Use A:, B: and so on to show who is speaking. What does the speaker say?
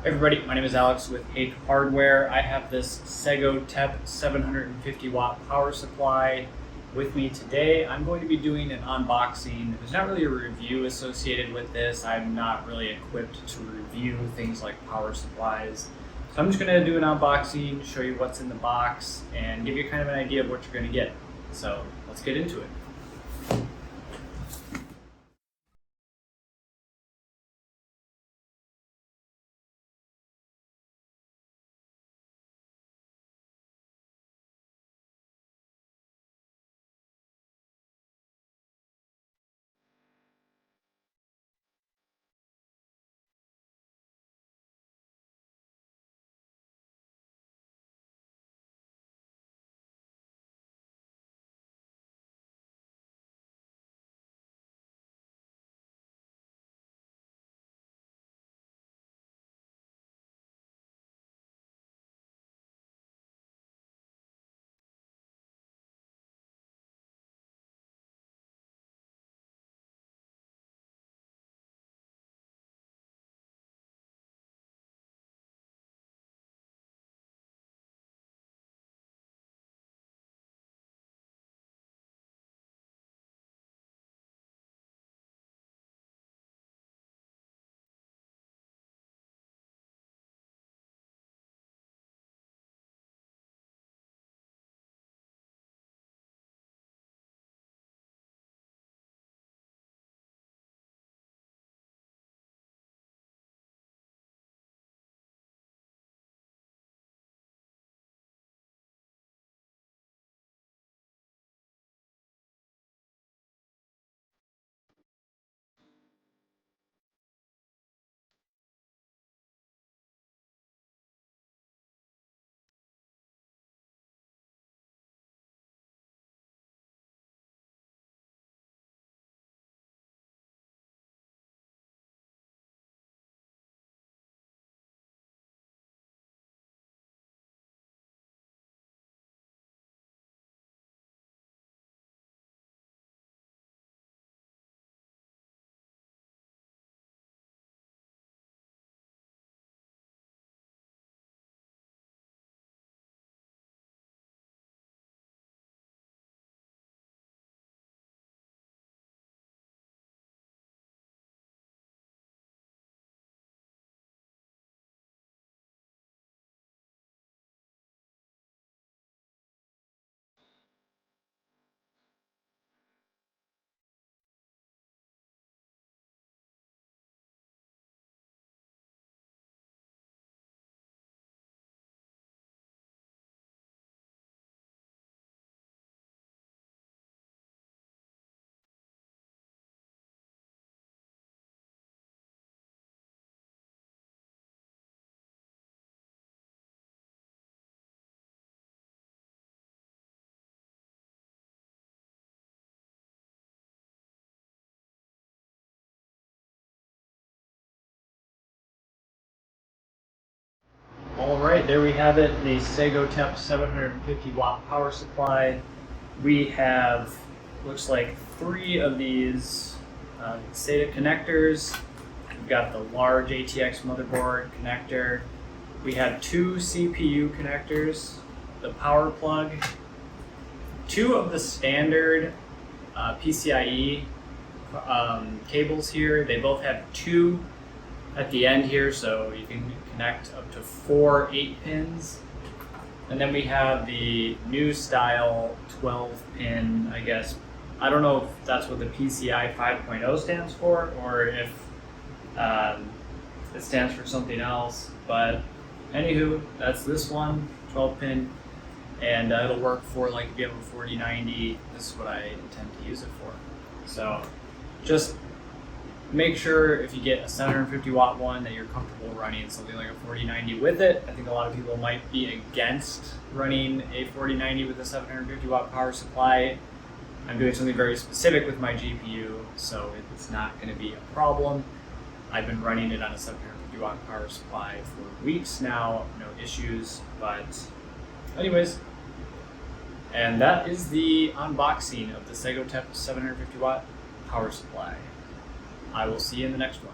A: Hey everybody, my name is Alex with Hake Hardware. I have this Segotep 750W power supply with me today. I'm going to be doing an unboxing. There's not really a review associated with this. I'm not really equipped to review things like power supplies. So I'm just going to do an unboxing, show you what's in the box, and give you kind of an idea of what you're going to get. So let's get into it. Alright, there we have it, the Segotep 750W power supply. We have, looks like 3 of these SATA connectors. We've got the large RTX motherboard connector. We have 2 CPU connectors, the power plug, 2 of the standard PCIe cables here. They both have 2 at the end here, so you can connect up to 4 8-pins. And then we have the new style 12-pin, I guess. I don't know if that's what the PCI 5.0 stands for, or if it stands for something else. But anywho, that's this one, 12-pin. And it'll work for, like, if you have a 4090, this is what I intend to use it for. So just make sure if you get a 750W one that you're comfortable running something like a 4090 with it. I think a lot of people might be against running a 4090 with a 750W power supply. I'm doing something very specific with my GPU, so it's not going to be a problem. I've been running it on a 750W power supply for weeks now, no issues, but anyways. And that is the unboxing of the Segotep 750W power supply. I will see you in the next one.